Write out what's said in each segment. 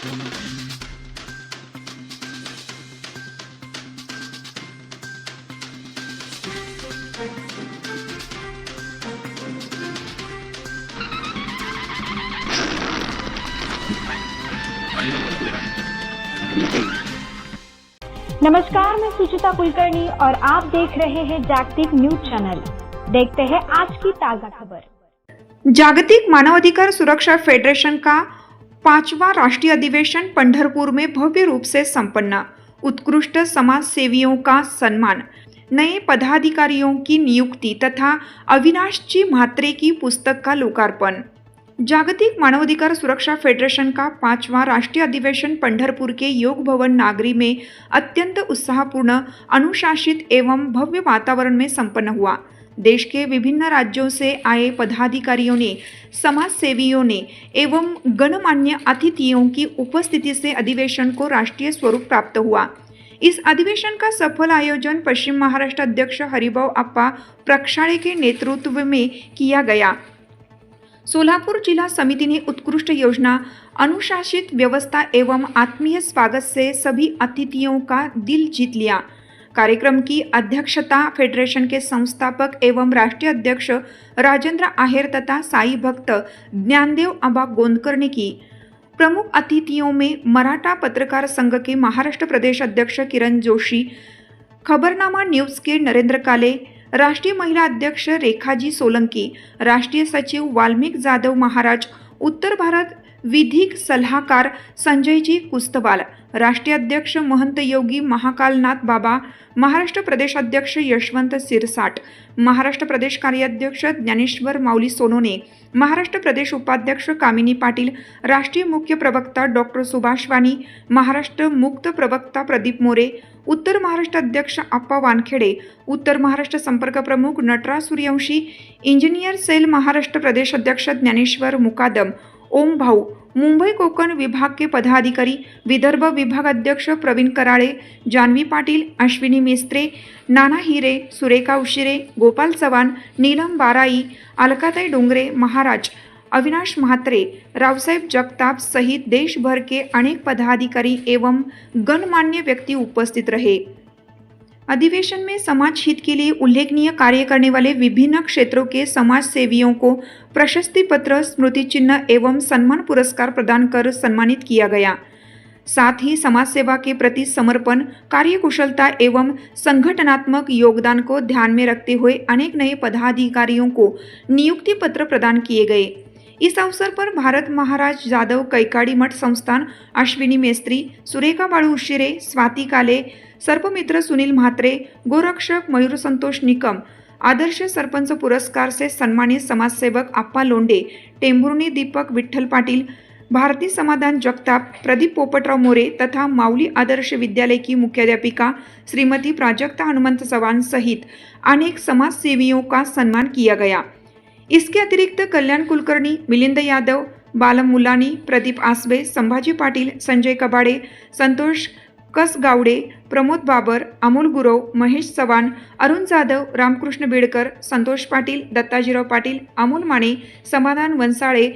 नमस्कार, मैं सुचिता कुलकर्णी और आप देख रहे हैं जागतिक न्यूज चैनल। देखते हैं आज की ताजा खबर। जागतिक मानवाधिकार सुरक्षा फेडरेशन का 5वां राष्ट्रीय अधिवेशन पंढरपुर में भव्य रूप से संपन्न। उत्कृष्ट समाज सेवियों का सम्मान, नए पदाधिकारियों की नियुक्ति तथा अविनाश जी म्हात्रे की पुस्तक का लोकार्पण। जागतिक मानवाधिकार सुरक्षा फेडरेशन का 5वां राष्ट्रीय अधिवेशन पंढरपुर के योग भवन नागरी में अत्यंत उत्साहपूर्ण, अनुशासित एवं भव्य वातावरण में संपन्न हुआ। देश के विभिन्न राज्यों से आए पदाधिकारियों ने, समाज सेवियों ने एवं गणमान्य अतिथियों की उपस्थिति से अधिवेशन को राष्ट्रीय स्वरूप प्राप्त हुआ। इस अधिवेशन का सफल आयोजन पश्चिम महाराष्ट्र अध्यक्ष हरिभाऊ अप्पा प्रक्षाळे के नेतृत्व में किया गया। सोलापुर जिला समिति ने उत्कृष्ट योजना, अनुशासित व्यवस्था एवं आत्मीय स्वागत से सभी अतिथियों का दिल जीत लिया। कार्यक्रम की अध्यक्षता फेडरेशन के संस्थापक एवं राष्ट्रीय अध्यक्ष राजेंद्र आहेर तथा साई भक्त ज्ञानदेव आबा गोंदकर ने की। प्रमुख अतिथियों में मराठा पत्रकार संघ के महाराष्ट्र प्रदेश अध्यक्ष किरण जोशी, खबरनामा न्यूज के नरेंद्र काले, राष्ट्रीय महिला अध्यक्ष रेखाजी सोलंकी, राष्ट्रीय सचिव वाल्मीक जाधव महाराज, उत्तर भारत विधिक सलाहकार संजयजी कुस्तवाल, राष्ट्रीय अध्यक्ष महंत योगी महाकालनाथ बाबा, महाराष्ट्र प्रदेश अध्यक्ष यशवंत सिरसाट, महाराष्ट्र प्रदेश कार्याध्यक्ष ज्ञानेश्वर माऊली सोनोने, महाराष्ट्र प्रदेश उपाध्यक्ष कामिनी पाटील, राष्ट्रीय मुख्य प्रवक्ता डॉक्टर सुभाष वाणी, महाराष्ट्र मुक्त प्रवक्ता प्रदीप मोरे, उत्तर महाराष्ट्र अध्यक्ष आप्पा वानखेडे, उत्तर महाराष्ट्र संपर्क प्रमुख नटराज सूर्यवंशी, इंजिनियर सेल महाराष्ट्र प्रदेश अध्यक्ष ज्ञानेश्वर मुकादम, ओम भाऊ, मुंबई कोकण विभाग के पदाधिकारी, विदर्भ विभाग अध्यक्ष प्रवीण कराळे, जानवी पाटील, अश्विनी मिस्त्रे, नाना हिरे, सुरेखा उशिरे, गोपाल चव्हाण, नीलम बाराई, अलकाताई डोंगरे महाराज, अविनाश म्हात्रे, रावसाहेब जगताप सहित देश भर के अनेक पदाधिकारी एवं गणमान्य व्यक्ति उपस्थित रहे। अधिवेशन में समाज हित के लिए उल्लेखनीय कार्य करने वाले विभिन्न क्षेत्रों के समाज सेवियों को प्रशस्ति पत्र, स्मृति चिन्ह एवं सम्मान पुरस्कार प्रदान कर सम्मानित किया गया। साथ ही समाज सेवा के प्रति समर्पण, कार्यकुशलता एवं संगठनात्मक योगदान को ध्यान में रखते हुए अनेक नए पदाधिकारियों को नियुक्ति पत्र प्रदान किए गए। इस अवसर पर भारत महाराज जाधव कैकाडी मठ संस्थान, अश्विनी मेस्त्री, सुरेखा बाळू उशिरे, स्वाती काले, सर्पमित्र सुनील म्हात्रे, गोरक्षक मयूर संतोष निकम, आदर्श सरपंच पुरस्कार से सम्मानित समाजसेवक आप्पा लोंढे, टेंभुर्णी दीपक विठ्ठल पाटील, भारती समाधान जगताप, प्रदीप पोपटराव मोरे तथा माऊली आदर्श विद्यालय की मुख्याध्यापिका श्रीमती प्राजक्ता हनुमंत चव्हाण सहित अनेक समाज सेवियों का सम्मान किया गया। इसके अतिरिक्त कल्याण कुलकर्णी, मिलिंद यादव, बालम मुलानी, प्रदीप आसबे, संभाजी पाटील, संजय कबाडे, संतोष कसगावडे, प्रमोद बाबर, अमोल गुरव, महेश चव्हाण, अरुण जाधव, रामकृष्ण बेडकर, संतोष पाटील, दत्ताजीराव पाटील, अमोल माने, समाधान वंसाळे,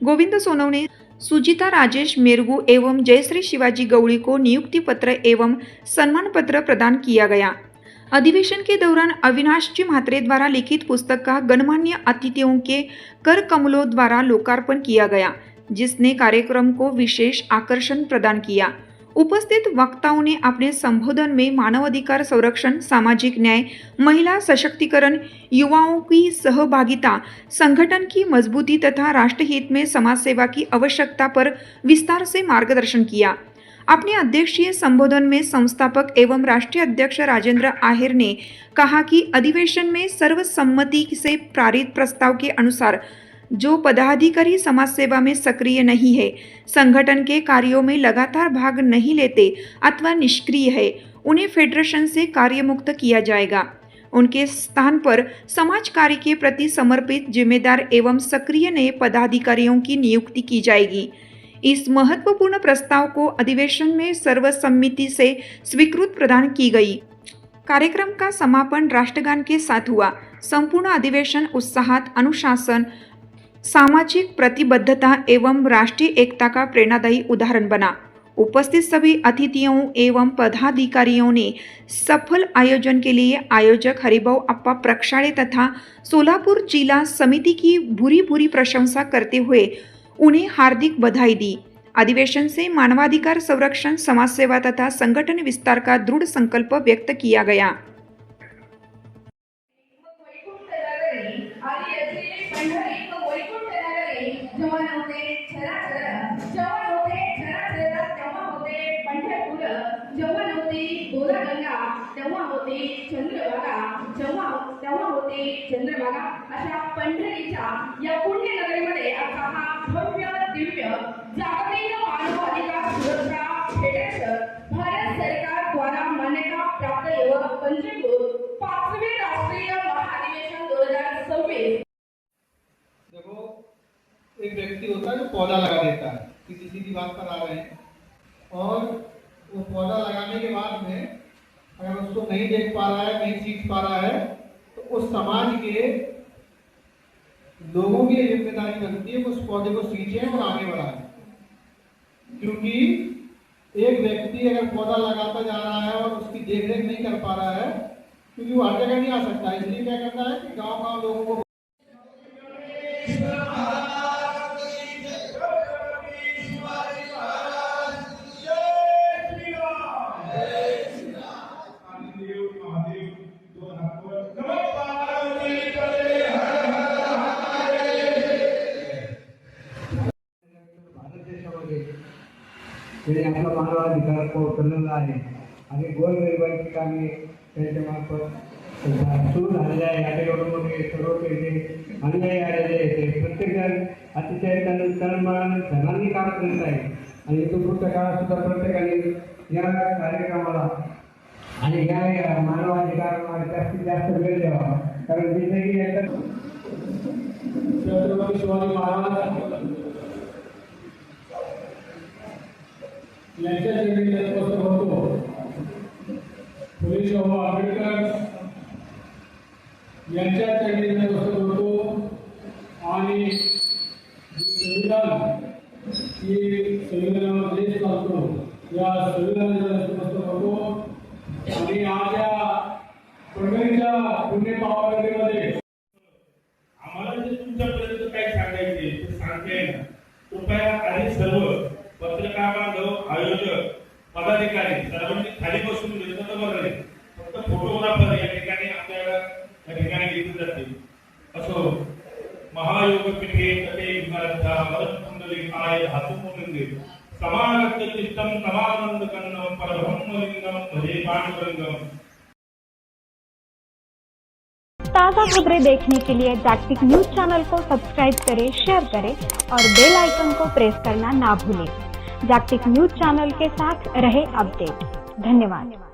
गोविंद सोनवणे, सुजिता राजेश मेरगू एवं जयश्री शिवाजी गौड़ी को नियुक्ति पत्र एवं सम्मान पत्र प्रदान किया गया। अधिवेशन के दौरान अविनाश जी म्हात्रे द्वारा लिखित पुस्तक का गणमान्य अतिथियों के कर कमलों द्वारा लोकार्पण किया गया, जिसने कार्यक्रम को विशेष आकर्षण प्रदान किया। उपस्थित वक्ताओं ने अपने संबोधन में मानवाधिकार संरक्षण, सामाजिक न्याय, महिला सशक्तिकरण, युवाओं की सहभागिता, संगठन की मजबूती तथा राष्ट्रहित में समाज सेवा की आवश्यकता पर विस्तार से मार्गदर्शन किया। अपने अध्यक्षीय संबोधन में संस्थापक एवं राष्ट्रीय अध्यक्ष राजेंद्र आहेर ने कहा कि अधिवेशन में सर्वसम्मति से पारित प्रस्ताव के अनुसार जो पदाधिकारी समाज सेवा में सक्रिय नहीं है, संगठन के कार्यों में लगातार भाग नहीं लेते अथवा निष्क्रिय है, उन्हें फेडरेशन से कार्यमुक्त किया जाएगा। उनके स्थान पर समाज कार्य के प्रति समर्पित, जिम्मेदार एवं सक्रिय नए पदाधिकारियों की नियुक्ति की जाएगी। इस महत्वपूर्ण प्रस्ताव को अधिवेशन में सर्वसम्मति से स्वीकृत प्रदान की गई। कार्यक्रम का समापन राष्ट्रगान के साथ हुआ। संपूर्ण अधिवेशन उत्साहात, अनुशासन सामाजिक प्रतिबद्धता एवं राष्ट्रीय एकता का प्रेरणादायी उदाहरण बना। उपस्थित सभी अतिथियों एवं पदाधिकारियों ने सफल आयोजन के लिए आयोजक हरिभाऊ अप्पा प्रक्षाळे तथा सोलापुर जिला समिति की भूरी भूरी प्रशंसा करते हुए उन्हें हार्दिक बधाई दी। अधिवेशन से मानवाधिकार संरक्षण, समाज सेवा तथा संगठन विस्तार का दृढ़ संकल्प व्यक्त किया गया। जेव्हा नव्हती गोदागंगा तेव्हा होती चंद्रभागा, तेव्हा होती चंद्रभागा। अशा पंढरीच्या या पुण्य नगरीमध्ये आता हा भव्य दिव्य जागतिक मानव अधिकार सुरक्षा फेडरेशन भारत सरकार द्वारा मान्यता प्राप्त एवं पंजीकृत 5वें राष्ट्रीय महाधिवेशन 2026। देखो, एक व्यक्ति होता है जो पौधा लगा देता है, किसी सीधी बात पर आ रहे हैं, और वो पौधा लगाने के बाद में अगर उसको नहीं देख पा रहा है, नहीं सीख पा रहा है, तो उस समाज के लोगों की जिम्मेदारी बनती है कि उस पौधे को सींचे और आगे बढ़ाए। क्योंकि एक व्यक्ति अगर पौधा लगाता जा रहा है और उसकी देखरेख नहीं कर पा रहा है, क्योंकि वो हर जगह नहीं आ सकता, इसलिए क्या करता है कि गाँव लोगों को आपला मानवाधिकार ठरलेला आहे आणि गोरगरिबांची कामे त्यांच्यामार्फत सुरू झालेल्या आहे। आता एवढं मोठे सर्व पैसे अन्याय आलेले आहेत, प्रत्येकजण अतिशय तळमळाने धनांनी काम करत आहे आणि इथून पुढच्या काळात सुद्धा प्रत्येकाने या कार्यक्रमाला आणि या मानवाधिकाराला जास्तीत जास्त वेळ द्यावा, कारण जिथे छत्रपती शिवाजी महाराज यांच्या चरणी नतमस्तक होतो। फुले शाहू आंबेडकर यांच्या चरणी नतमस्तक होतो आणि संविधान ही संविधानावर देश चालतो, या संविधानाला नतमस्तक होतो। आणि आज या पंढरीच्या पुण्य पावनगरीमध्ये आम्हाला जे तुमच्यापर्यंत काय सांगायचे ते सांगते ना, कृपया आधी सर्व पत्रकार बांधव, आयोजक, पदाधिकारी सर्वांनी खाली बसून घेतलं तर बरं आहे। फक्त फोटोग्राफर या ठिकाणी आपल्याला या ठिकाणी घेतले जातील। असो महायोग पीठे तटे विमारता वरकुंडलिकाय धातुमुनिंदे समागतिष्ठम समानंद कन्नम परब्रह्मलिंगम भजे पांडुरंगम। ताज़ा खबरें देखने के लिए जागतिक न्यूज चैनल को सब्सक्राइब करें, शेयर करें और बेल आइकन को प्रेस करना ना भूलें। जागतिक न्यूज चैनल के साथ रहे अपडेट। धन्यवाद।